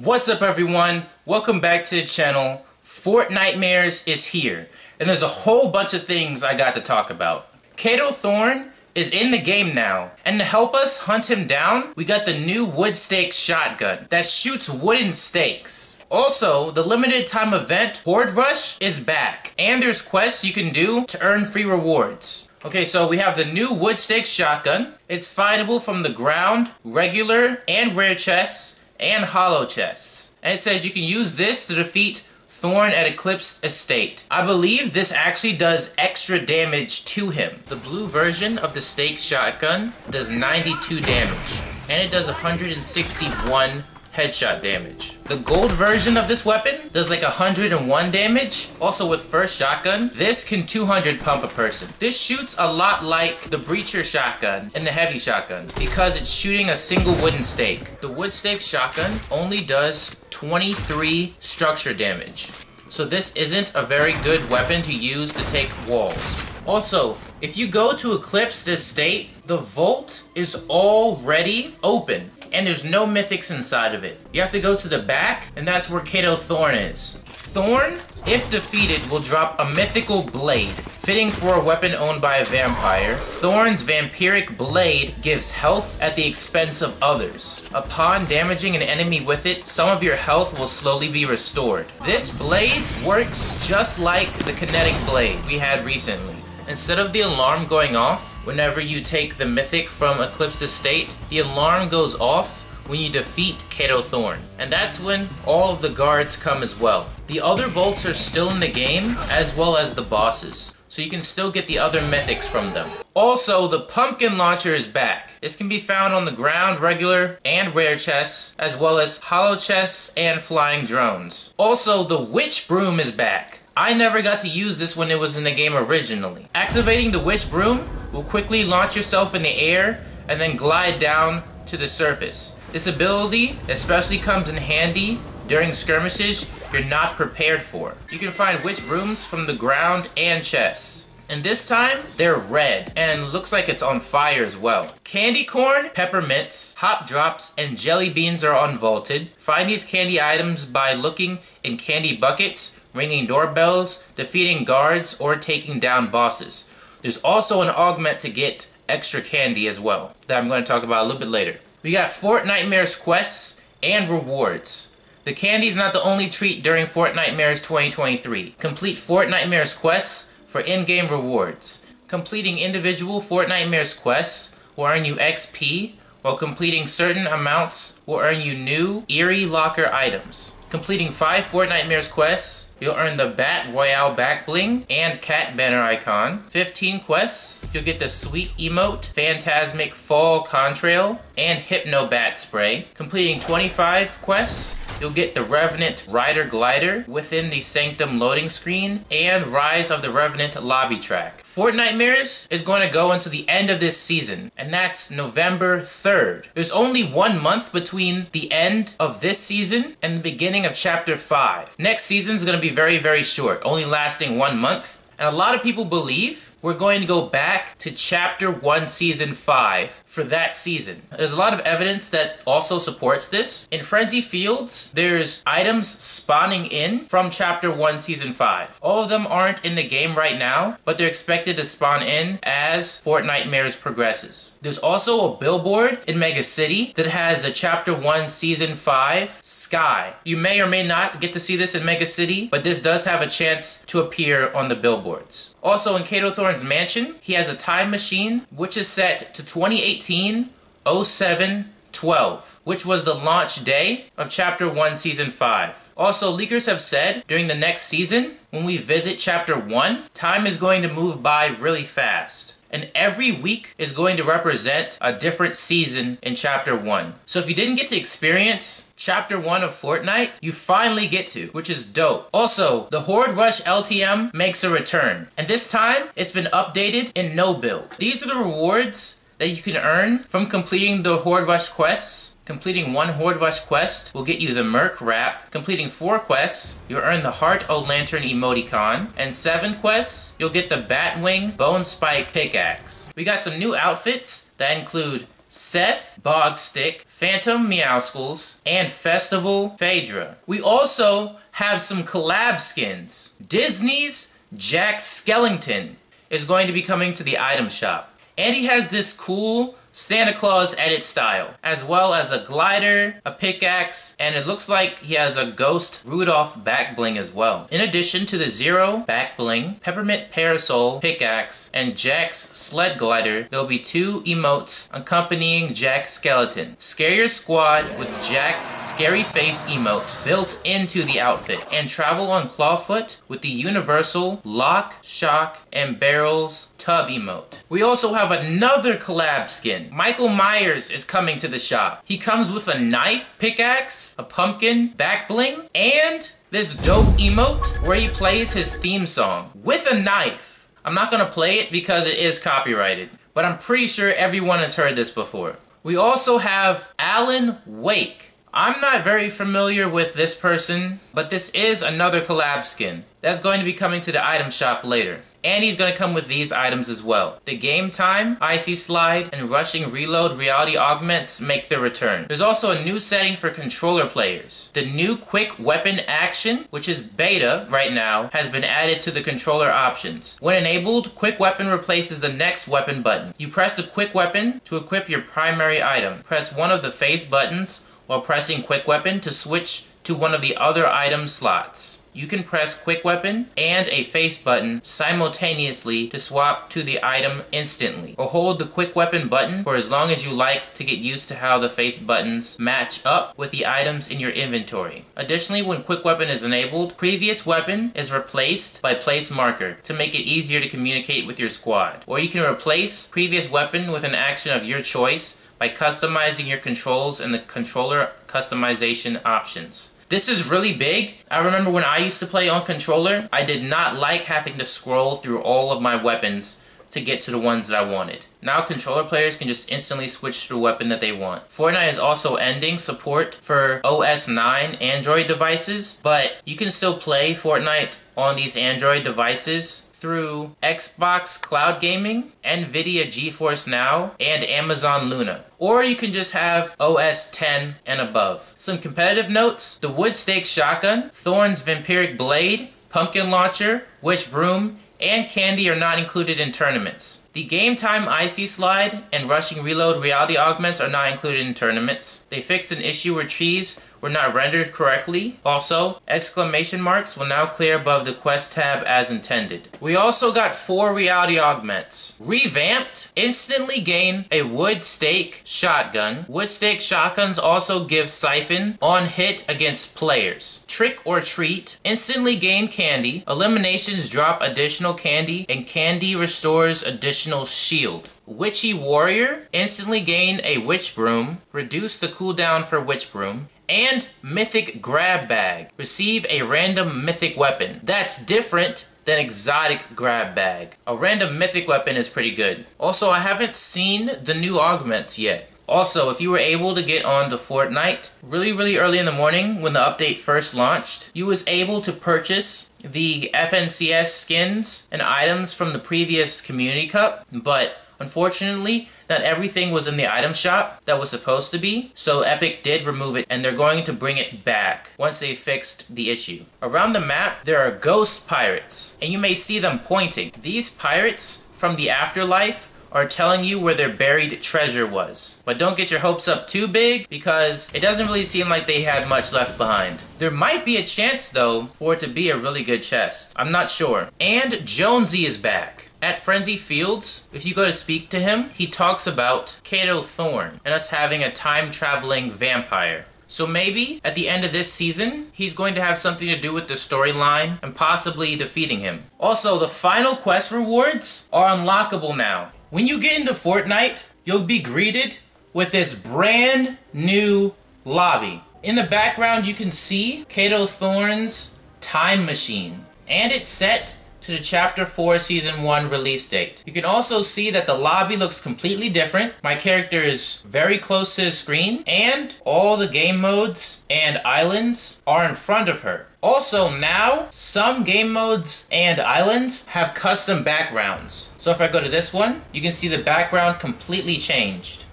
What's up everyone? Welcome back to the channel. Fortnitemares is here, and there's a whole bunch of things I got to talk about. Kato Thorn is in the game now, and to help us hunt him down, we got the new wood stake shotgun that shoots wooden stakes. Also, the limited time event Horde Rush is back, and there's quests you can do to earn free rewards. Okay, so we have the new wood stake shotgun. It's fightable from the ground, regular, and rare chests, and hollow chests. And it says you can use this to defeat Thorn at Eclipsed Estate. I believe this actually does extra damage to him. The blue version of the stake shotgun does 92 damage, and it does 161 headshot damage. The gold version of this weapon does like 101 damage. Also with first shotgun, this can 200 pump a person. This shoots a lot like the breacher shotgun and the heavy shotgun because it's shooting a single wooden stake. The wood stake shotgun only does 23 structure damage. So this isn't a very good weapon to use to take walls. Also, if you go to Eclipsed Estate, the vault is already open, and there's no mythics inside of it. You have to go to the back, and that's where Kato Thorn is. Thorn, if defeated, will drop a mythical blade, fitting for a weapon owned by a vampire. Thorn's vampiric blade gives health at the expense of others. Upon damaging an enemy with it, some of your health will slowly be restored. This blade works just like the kinetic blade we had recently. Instead of the alarm going off whenever you take the mythic from Eclipsed Estate, the alarm goes off when you defeat Kato Thorn. And that's when all of the guards come as well. The other vaults are still in the game, as well as the bosses, so you can still get the other mythics from them. Also, the pumpkin launcher is back. This can be found on the ground, regular, and rare chests, as well as hollow chests and flying drones. Also, the witch broom is back. I never got to use this when it was in the game originally. Activating the witch broom will quickly launch yourself in the air and then glide down to the surface. This ability especially comes in handy during skirmishes you're not prepared for. You can find witch brooms from the ground and chests. And this time, they're red, and looks like it's on fire as well. Candy corn, peppermints, hop drops, and jelly beans are unvaulted. Find these candy items by looking in candy buckets, ringing doorbells, defeating guards, or taking down bosses. There's also an augment to get extra candy as well, that I'm going to talk about a little bit later. We got Fortnitemares quests and rewards. The candy is not the only treat during Fortnitemares 2023. Complete Fortnitemares quests for in-game rewards. Completing individual Fortnitemares quests will earn you XP, while completing certain amounts will earn you new Eerie Locker items. Completing 5 Fortnitemares quests, you'll earn the Bat Royale back bling and cat banner icon. 15 quests, you'll get the sweet emote, Phantasmic Fall Contrail, and Hypno Bat spray. Completing 25 quests, you'll get the Revenant Rider Glider within the Sanctum loading screen and Rise of the Revenant lobby track. Fortnitemares is going to go into the end of this season, and that's November 3rd. There's only 1 month between the end of this season and the beginning of Chapter 5. Next season is going to be very, very short, only lasting 1 month. And a lot of people believe we're going to go back to Chapter 1, Season 5 for that season. There's a lot of evidence that also supports this. In Frenzy Fields, there's items spawning in from Chapter 1, Season 5. All of them aren't in the game right now, but they're expected to spawn in as Fortnitemares progresses. There's also a billboard in Mega City that has a Chapter 1, Season 5 sky. You may or may not get to see this in Mega City, but this does have a chance to appear on the billboards. Also in Kato Thorn's mansion, he has a time machine which is set to 2018-07-12, which was the launch day of Chapter 1 Season 5. Also, leakers have said during the next season, when we visit Chapter 1, time is going to move by really fast. And every week is going to represent a different season in Chapter 1. So if you didn't get to experience Chapter 1 of Fortnite, you finally get to, which is dope. Also, the Horde Rush LTM makes a return. And this time, it's been updated in no build. These are the rewards that you can earn from completing the Horde Rush quests. Completing 1 Horde Rush quest will get you the Merc Wrap. Completing 4 quests, you'll earn the Heart O' Lantern emoticon. And 7 quests, you'll get the Batwing Bone Spike pickaxe. We got some new outfits that include Seth Bogstick, Phantom Meowscles, and Festival Phaedra. We also have some collab skins. Disney's Jack Skellington is going to be coming to the item shop. And he has this cool Santa Claus edit style, as well as a glider, a pickaxe, and it looks like he has a Ghost Rudolph back bling as well. In addition to the Zero back bling, Peppermint Parasol pickaxe, and Jack's sled glider, there will be 2 emotes accompanying Jack Skeleton. Scare your squad with Jack's scary face emote built into the outfit, and travel on Clawfoot with the universal Lock, Shock, and Barrels tub emote. We also have another collab skin. Michael Myers is coming to the shop. He comes with a knife, pickaxe, a pumpkin, back bling, and this dope emote where he plays his theme song with a knife. I'm not gonna play it because it is copyrighted, but I'm pretty sure everyone has heard this before. We also have Alan Wake. I'm not very familiar with this person, but this is another collab skin that's going to be coming to the item shop later. And he's going to come with these items as well. The Game Time, Icy Slide, and Rushing Reload reality augments make their return. There's also a new setting for controller players. The new Quick Weapon Action, which is beta right now, has been added to the controller options. When enabled, Quick Weapon replaces the next weapon button. You press the Quick Weapon to equip your primary item. Press one of the face buttons while pressing Quick Weapon to switch to one of the other item slots. You can press Quick Weapon and a face button simultaneously to swap to the item instantly, or hold the Quick Weapon button for as long as you like to get used to how the face buttons match up with the items in your inventory. Additionally, when Quick Weapon is enabled, previous weapon is replaced by Place Marker to make it easier to communicate with your squad. Or you can replace previous weapon with an action of your choice by customizing your controls in the controller customization options. This is really big. I remember when I used to play on controller, I did not like having to scroll through all of my weapons to get to the ones that I wanted. Now controller players can just instantly switch to the weapon that they want. Fortnite is also ending support for OS 9 Android devices, but you can still play Fortnite on these Android devices through Xbox Cloud Gaming, Nvidia GeForce Now, and Amazon Luna. Or you can just have OS 10 and above. Some competitive notes: the Wood Stake Shotgun, Thorn's Vampiric Blade, Pumpkin Launcher, Witch Broom, and Candy are not included in tournaments. The Game Time Icy Slide and Rushing Reload reality augments are not included in tournaments. They fixed an issue where trees were not rendered correctly. Also, exclamation marks will now clear above the quest tab as intended. We also got 4 reality augments. Revamped, instantly gain a Wood Stake Shotgun. Wood Stake Shotguns also give Siphon on hit against players. Trick or Treat, instantly gain Candy. Eliminations drop additional Candy, and Candy restores additional shield. Witchy Warrior, instantly gain a Witch Broom. Reduce the cooldown for Witch Broom. And Mythic Grab Bag. Receive a random mythic weapon. That's different than Exotic Grab Bag. A random mythic weapon is pretty good. Also, I haven't seen the new augments yet. Also, if you were able to get onto Fortnite really early in the morning when the update first launched, you was able to purchase the FNCS skins and items from the previous Community Cup, but unfortunately, not everything was in the item shop that was supposed to be, so Epic did remove it, and they're going to bring it back once they fixed the issue. Around the map, there are ghost pirates, and you may see them pointing. These pirates from the afterlife are telling you where their buried treasure was. But don't get your hopes up too big, because it doesn't really seem like they had much left behind. There might be a chance, though, for it to be a really good chest. I'm not sure. And Jonesy is back. At Frenzy Fields, if you go to speak to him, he talks about Kato Thorn and us having a time-traveling vampire. So maybe, at the end of this season, he's going to have something to do with the storyline and possibly defeating him. Also, the final quest rewards are unlockable now. When you get into Fortnite, you'll be greeted with this brand new lobby. In the background, you can see Kato Thorn's time machine, and it's set to the Chapter 4 Season 1 release date. You can also see that the lobby looks completely different. My character is very close to the screen, and all the game modes and islands are in front of her. Also now, some game modes and islands have custom backgrounds. So if I go to this one, you can see the background completely changed.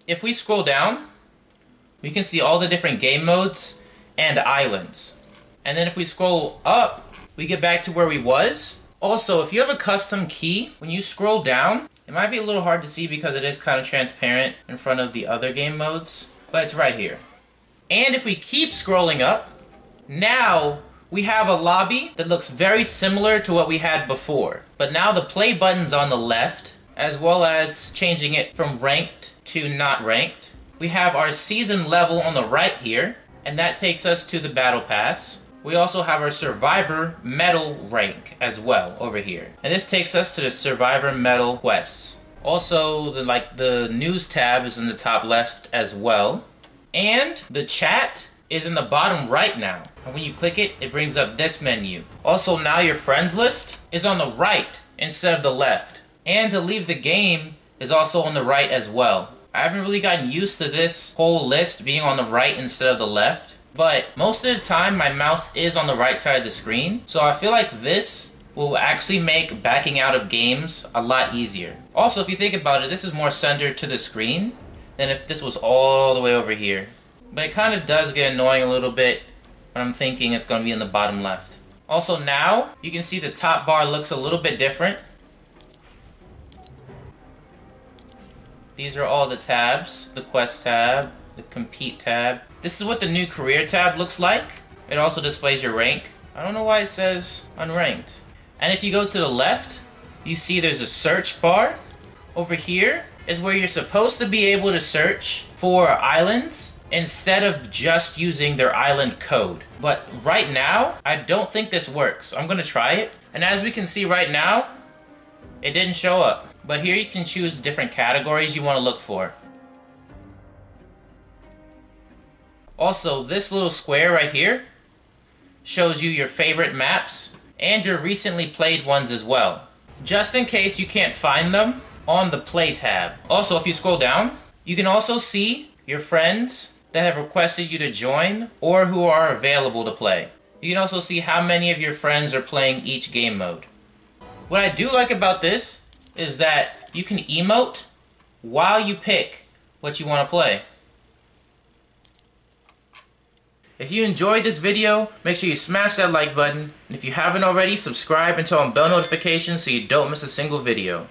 if we scroll down, we can see all the different game modes and islands. And then if we scroll up, we get back to where we was. Also, if you have a custom key, when you scroll down, it might be a little hard to see because it is kind of transparent in front of the other game modes, but it's right here. And if we keep scrolling up, now we have a lobby that looks very similar to what we had before. But now the play button's on the left, as well as changing it from ranked to not ranked. We have our season level on the right here, and that takes us to the battle pass. We also have our survivor medal rank as well over here. And this takes us to the survivor medal quests. Also, the news tab is in the top left as well. And the chat is in the bottom right now. And when you click it, it brings up this menu. Also, now your friends list is on the right instead of the left. And to leave the game is also on the right as well. I haven't really gotten used to this whole list being on the right instead of the left. But most of the time, my mouse is on the right side of the screen. So I feel like this will actually make backing out of games a lot easier. Also, if you think about it, this is more centered to the screen than if this was all the way over here. But it kind of does get annoying a little bit when I'm thinking it's going to be in the bottom left. Also now, you can see the top bar looks a little bit different. These are all the tabs. The quest tab, the compete tab. This is what the new career tab looks like. It also displays your rank. I don't know why it says unranked. And if you go to the left, you see there's a search bar. Over here is where you're supposed to be able to search for islands instead of just using their island code. But right now, I don't think this works. I'm gonna try it. And as we can see right now, it didn't show up. But here you can choose different categories you want to look for. Also, this little square right here shows you your favorite maps and your recently played ones as well, just in case you can't find them on the play tab. Also, if you scroll down, you can also see your friends that have requested you to join or who are available to play. You can also see how many of your friends are playing each game mode. What I do like about this is that you can emote while you pick what you want to play. If you enjoyed this video, make sure you smash that like button. And if you haven't already, subscribe and turn on bell notifications so you don't miss a single video.